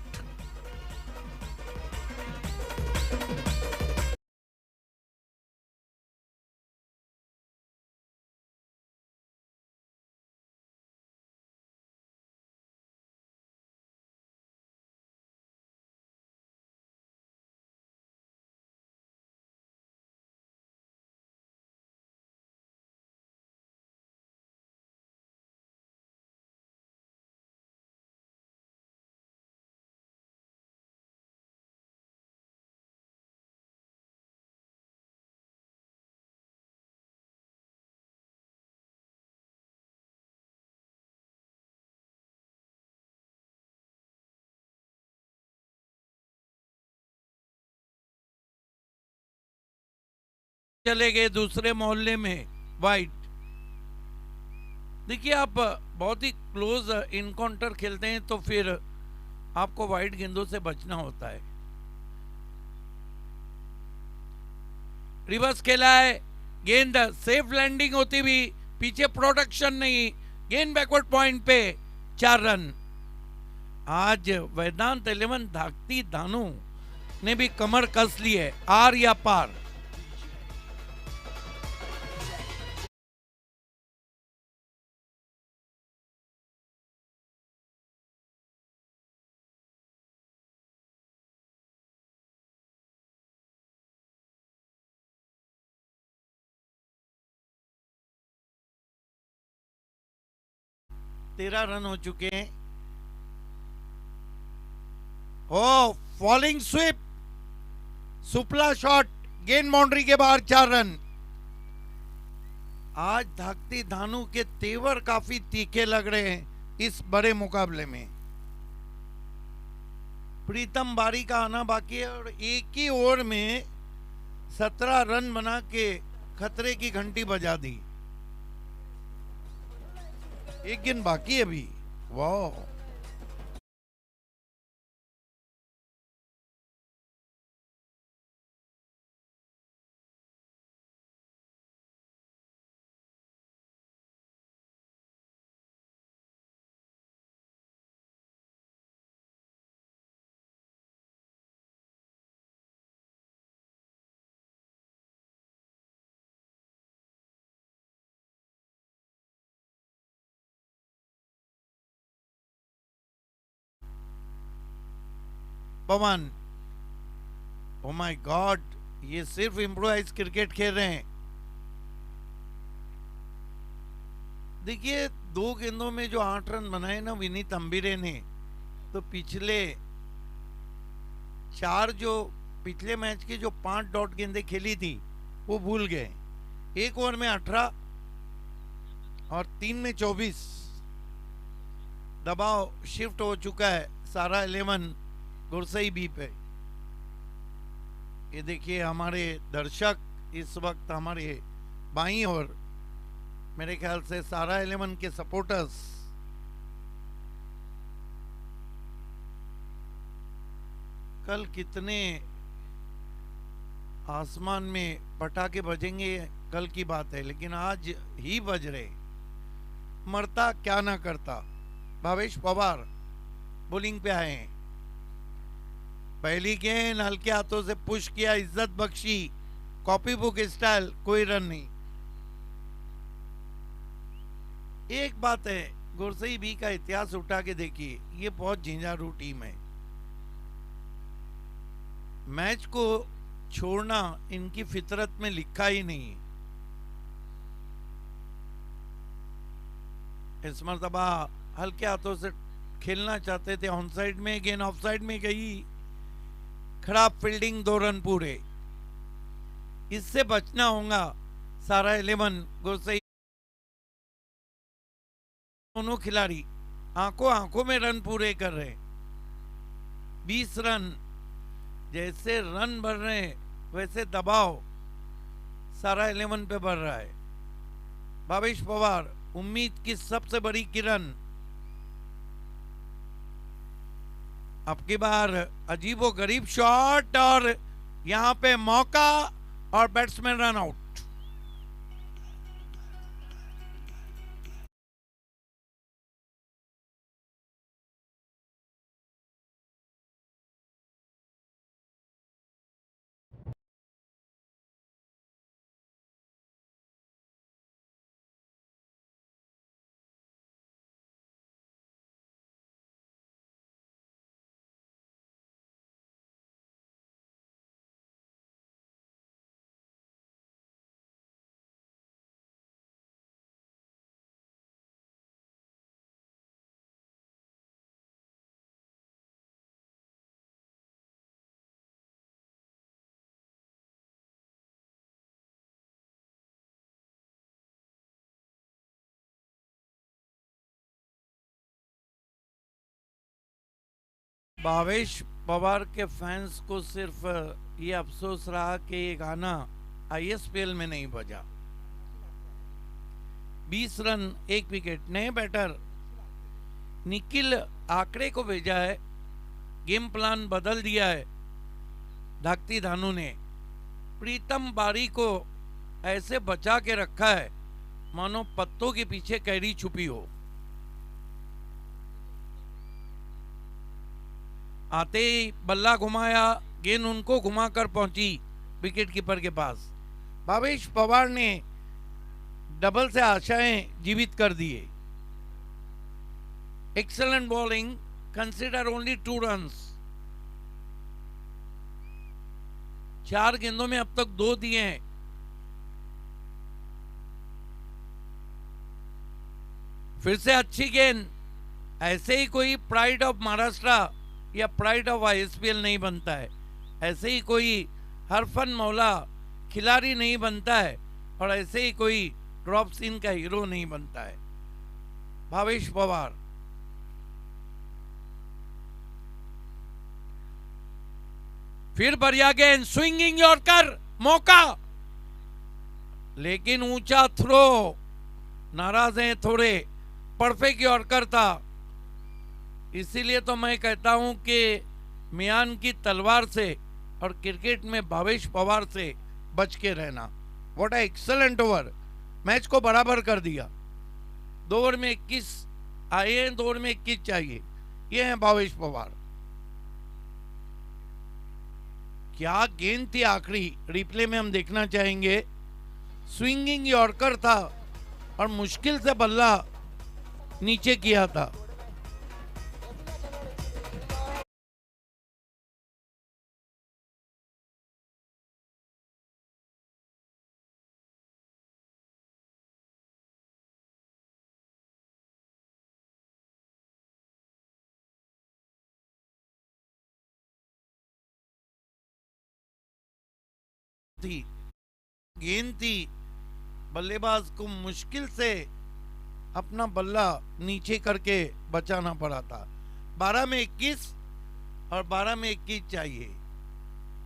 चले गए दूसरे मोहल्ले में वाइड। देखिए, आप बहुत ही क्लोज इनकाउंटर खेलते हैं तो फिर आपको वाइड गेंदों से बचना होता है। रिवर्स खेला है, गेंद सेफ लैंडिंग होती भी, पीछे प्रोटेक्शन नहीं, गेंद बैकवर्ड पॉइंट पे, 4 रन। आज वेदांत 11 धाकती दानू ने भी कमर कस ली है, आर या पार। तेरह रन हो चुके हैं। ओ फॉलिंग स्विप, सुपला शॉट, गेंद बाउंड्री के बाहर, 4 रन। आज धाकती धानू के तेवर काफी तीखे लग रहे हैं इस बड़े मुकाबले में। प्रीतम बारी का आना बाकी है और एक ही ओवर में 17 रन बना के खतरे की घंटी बजा दी। एक गेंद बाकी है अभी। वाह, पवन। ओ माय गॉड, ये सिर्फ इम्प्रोवाइज क्रिकेट खेल रहे हैं। देखिए, 2 गेंदों में जो 8 रन बनाए ना विनीत अंबिरे ने, तो पिछले 4 जो पिछले मैच की जो 5 डॉट गेंदें खेली थी वो भूल गए। 1 ओवर में 18 और 3 में 24। दबाव शिफ्ट हो चुका है सारा 11 गुरसई बी पे। ये देखिए, हमारे दर्शक इस वक्त हमारे बाईं ओर, मेरे ख्याल से सारा 11 के सपोर्टर्स कल कितने आसमान में पटाखे बजेंगे कल की बात है, लेकिन आज ही बज रहे। मरता क्या ना करता। भावेश पवार बॉलिंग पे आए हैं। पहली गेंद हल्के हाथों से पुश किया, इज्जत बख्शी, कॉपी बुक स्टाइल, कोई रन नहीं। एक बात है, गुरसई बी का इतिहास उठा के देखिए, ये बहुत झंझारू टीम है। मैच को छोड़ना इनकी फितरत में लिखा ही नहीं। इस मर्तबा हल्के हाथों से खेलना चाहते थे, ऑन साइड में गेंद ऑफ साइड में गई। खराब फील्डिंग, 2 रन पूरे। इससे बचना होगा सारा 11 गुरसई। दोनों खिलाड़ी आंखों आंखों में रन पूरे कर रहे। 20 रन, जैसे रन बढ़ रहे हैं वैसे दबाव सारा 11 पे बढ़ रहा है। भावेश पवार, उम्मीद की सबसे बड़ी किरण। अब की बार अजीबो गरीब शॉट और यहां पे मौका और batsman run out. Bhavesh Pawar के फैंस को सिर्फ ये अफसोस रहा कि ये गाना आईएसपीएल में नहीं बजा। 20 रन, 1 विकेट। नए बैटर निखिल आंकड़े को भेजा है, गेम प्लान बदल दिया है धाकती धानु ने। प्रीतम बारी को ऐसे बचा के रखा है मानो पत्तों के पीछे कैरी छुपी हो। आते ही बल्ला घुमाया, गेंद उनको घुमाकर पहुंची विकेट कीपर के पास। भावेश पवार ने डबल से आशाएं जीवित कर दिए। Excellent bowling, consider only 2 runs. 4 गेंदों में अब तक 2 दिए हैं। फिर से अच्छी गेंद। ऐसे ही कोई प्राइड ऑफ महाराष्ट्र या प्राइड ऑफ आईएसपीएल नहीं बनता है। ऐसे ही कोई हरफन मौला खिलाड़ी नहीं बनता है, और ऐसे ही कोई ड्रॉप सीन का हीरो नहीं बनता है। भावेश पवार, फिर बढ़िया गेंद, स्विंगिंग यॉर्कर, मौका, लेकिन ऊंचा थ्रो। नाराज हैं थोड़े, परफेक्ट यॉर्कर था। इसीलिए तो मैं कहता हूं कि मियान की तलवार से और क्रिकेट में भावेश पवार से बच के रहना। What a excellent over, match को बराबर कर दिया। 2 ओवर में 21 आए हैं, 2 ओवर में 21 चाहिए। ये हैं भावेश पवार। क्या गेंद थी आखिरी, रिप्ले में हम देखना चाहेंगे। स्विंगिंग यॉर्कर था और मुश्किल से बल्ला नीचे किया था। थी, गेंद थी, बल्लेबाज को मुश्किल से अपना बल्ला नीचे करके बचाना पड़ा था। 12 में 21 और 12 में 21 चाहिए।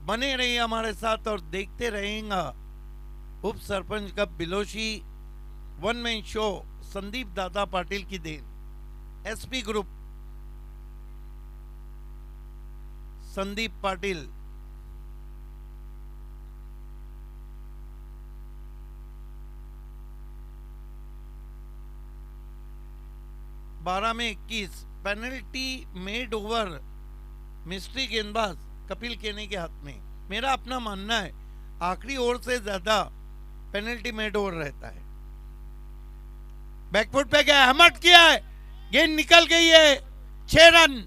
बने रहिए हमारे साथ और देखते रहेंगे उप सरपंच का Biloshi one man show, Sandeep Dada Patil की देन। SP group, Sandeep Patil. बारह में 21, पेनल्टी मेड ओवर, मिस्ट्री गेंदबाज कपिल केने के हाथ में। मेरा अपना मानना है आखिरी ओवर से ज्यादा पेनल्टी मेड ओवर रहता है। बैकफुट पे गया, हमट किया है, गेंद निकल गई है, 6 रन।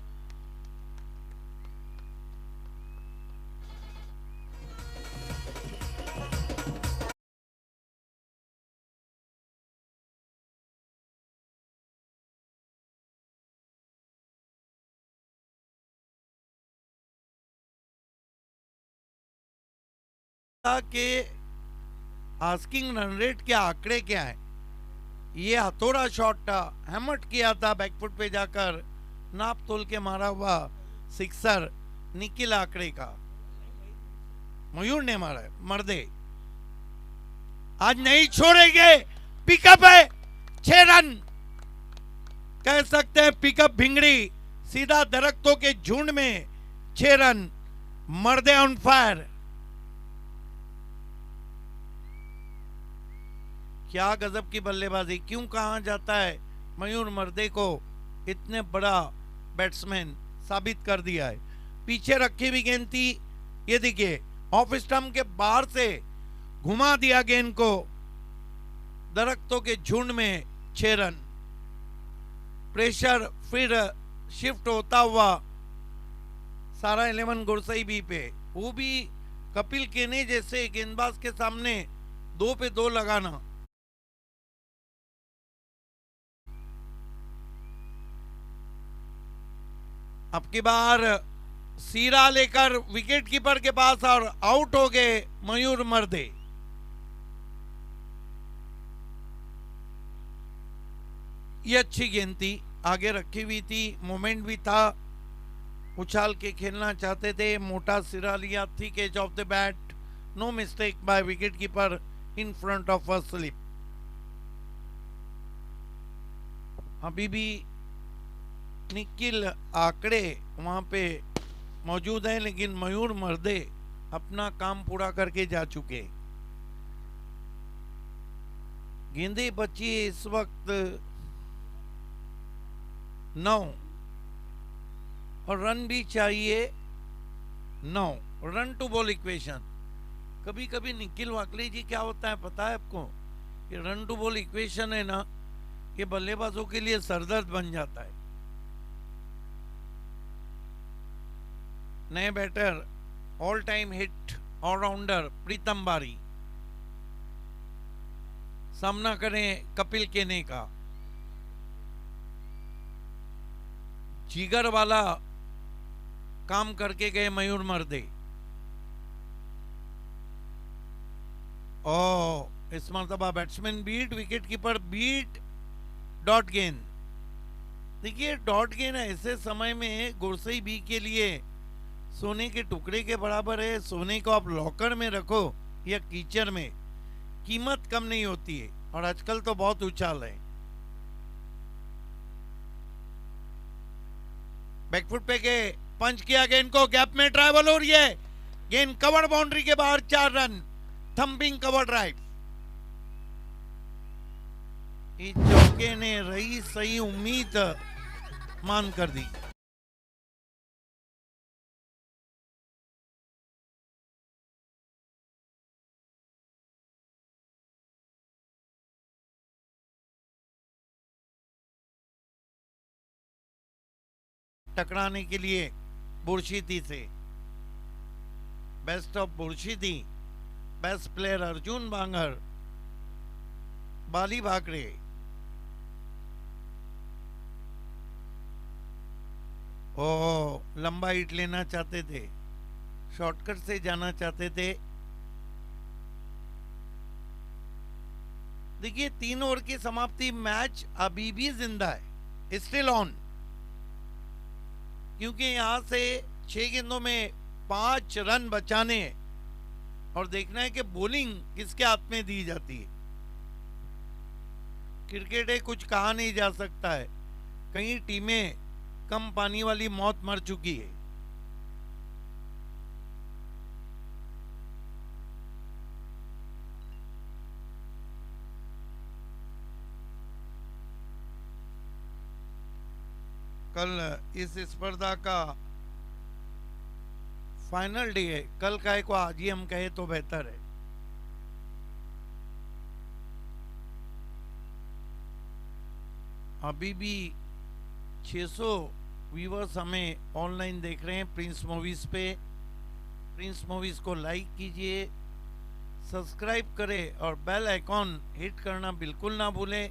के आस्किंग रन रेट के आंकड़े क्या है? ये हथौड़ा शॉट था, हैमट किया था बैकफुट पे जाकर, नाप तोल के मारा हुआ सिक्सर निखिल आंकड़े का। मयूर ने मारा है, मर्दे आज नहीं छोड़ेंगे, पिकअप है, 6 रन। कह सकते हैं पिकअप भिंगड़ी, सीधा दरख्तों के झुंड में 6 रन। मर्दे ऑन फायर। क्या गजब की बल्लेबाजी, क्यों कहा जाता है मयूर मर्दे को इतने बड़ा बैट्समैन साबित कर दिया है। पीछे रखी हुई गेंद थी, ये देखिए ऑफ स्टंप के बाहर से घुमा दिया गेंद को, दरख्तों के झुंड में 6 रन। प्रेशर फिर शिफ्ट होता हुआ सारा 11 गुरसई बी पे, वो भी कपिल केने जैसे गेंदबाज के सामने 2 पे 2 लगाना। अब की बार सीरा लेकर विकेट कीपर के पास और आउट हो गए मयूर मर्दे। ये अच्छी गेंद थी, आगे रखी हुई थी, मोमेंट भी था, उछाल के खेलना चाहते थे, मोटा सिरा लिया, thick edge of the bat, no mistake by wicket keeper in front of a slip. अभी भी निखिल आंकड़े वहां पे मौजूद हैं, लेकिन मयूर मर्दे अपना काम पूरा करके जा चुके। गेंदे बची इस वक्त 9 और रन भी चाहिए 9 रन टू बॉल इक्वेशन। कभी कभी निखिल वाकले जी क्या होता है पता है आपको? ये रन टू बॉल इक्वेशन है ना, ये बल्लेबाजों के लिए सरदर्द बन जाता है। नए batter all time hit allrounder Pritam Bari सामना करें कपिल केने का। जिगर वाला काम करके गए मयूर मर्दे। ओ इस मरतबा batsman beat, wicket keeper beat, dot गेंद। देखिए डॉट गेंद ऐसे समय में गुरसई बी के लिए सोने के टुकड़े के बराबर है। सोने को आप लॉकर में रखो या कीचड़ में, कीमत कम नहीं होती है, और आजकल तो बहुत उछाल है। बैकफुट पे गए, पंच किया गेंद को, गैप में ट्रैवल हो रही है, गेंद कवर बाउंड्री के बाहर, 4 रन। Thumping cover drive. इस चौके ने रही सही उम्मीद मान कर दी। टकराने के लिए बुरशीदी से। बेस्ट ऑफ बुरशीदी, बेस्ट प्लेयर अर्जुन बांगर, बाली भाकरे। ओ लंबा हिट लेना चाहते थे, शॉर्टकट से जाना चाहते थे, देखिए 3 ओवर की समाप्ति, मैच अभी भी जिंदा है, स्टिल ऑन, क्योंकि यहां से 6 गेंदों में 5 रन बचाने और देखना है कि बॉलिंग किसके हाथ में दी जाती है। क्रिकेट है, कुछ कहा नहीं जा सकता है। कई टीमें कम पानी वाली मौत मर चुकी है। कल इस स्पर्धा का फाइनल डे है, कल का को आज ही हम कहे तो बेहतर है। अभी भी 600 व्यूवर्स हमें ऑनलाइन देख रहे हैं प्रिंस मूवीज पे। प्रिंस मूवीज को लाइक कीजिए, सब्सक्राइब करें और बेल आइकॉन हिट करना बिल्कुल ना भूलें।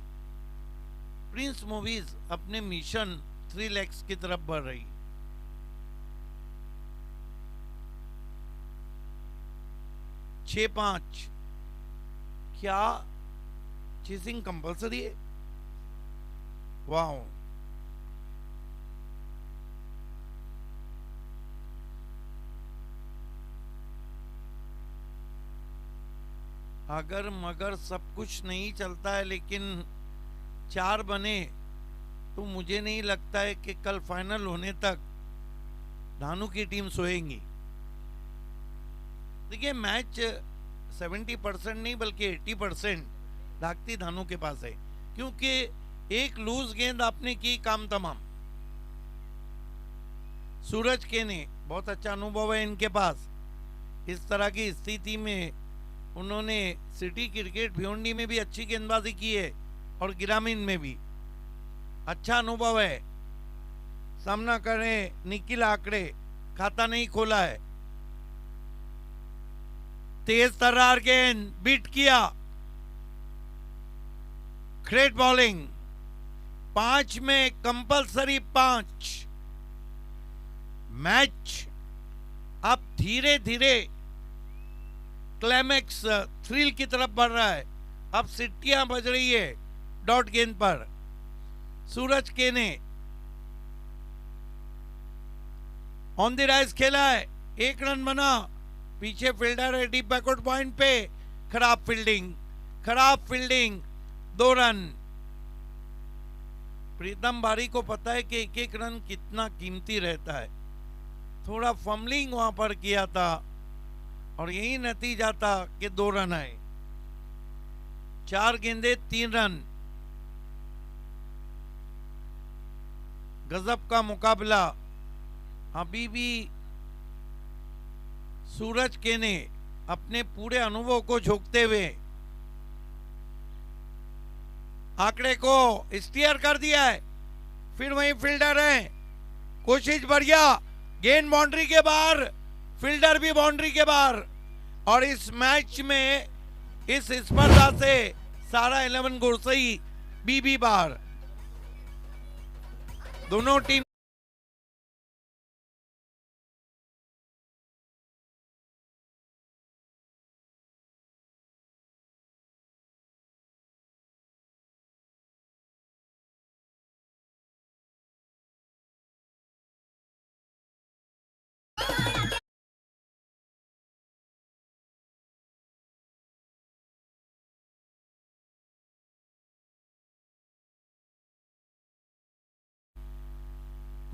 प्रिंस मूवीज अपने मिशन 3 lakhs की तरफ बढ़ रही। छः 5 क्या चेसिंग कंपलसरी है? वाह, अगर मगर सब कुछ नहीं चलता है, लेकिन 4 बने तो मुझे नहीं लगता है कि कल फाइनल होने तक धानु की टीम सोएंगी। देखिए मैच 70% नहीं बल्कि 80% लागती धानु के पास है, क्योंकि एक लूज गेंद आपने की, काम तमाम। सूरज के ने बहुत अच्छा अनुभव है इनके पास। इस तरह की स्थिति में उन्होंने सिटी क्रिकेट भिवंडी में भी अच्छी गेंदबाजी की है और ग्रामीण में भी अच्छा अनुभव है। सामना करें निखिल आंकड़े, खाता नहीं खोला है। तेज तर्रार गेंद बीट किया, ग्रेट बॉलिंग। 5 में कंपलसरी 5। मैच अब धीरे धीरे क्लाइमैक्स थ्रिल की तरफ बढ़ रहा है। अब सिट्टियां बज रही है डॉट गेंद पर। सूरज के ने ऑन द राइज खेला है, 1 रन बना। पीछे फील्डर है डीप बैकवर्ड पॉइंट पे, खराब फील्डिंग 2 रन। प्रीतम बारी को पता है कि 1-1 रन कितना कीमती रहता है। थोड़ा फम्बलिंग वहां पर किया था और यही नतीजा था कि 2 रन आए। 4 गेंदे 3 रन। गजब का मुकाबला। अभी भी सूरज के ने अपने पूरे अनुभव को झोंकते हुए आंकड़े को स्टीयर कर दिया है। फिर वही फील्डर है, कोशिश बढ़िया, गेंद बाउंड्री के बाहर, फील्डर भी बाउंड्री के बाहर। और इस मैच में, इस स्पर्धा से सारा 11 गुरसई बीबी बाहर। दोनों टीम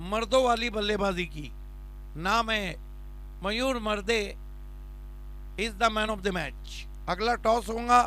मर्दों वाली बल्लेबाजी की। नाम है मयूर मर्दे is the man of the match. अगला टॉस होगा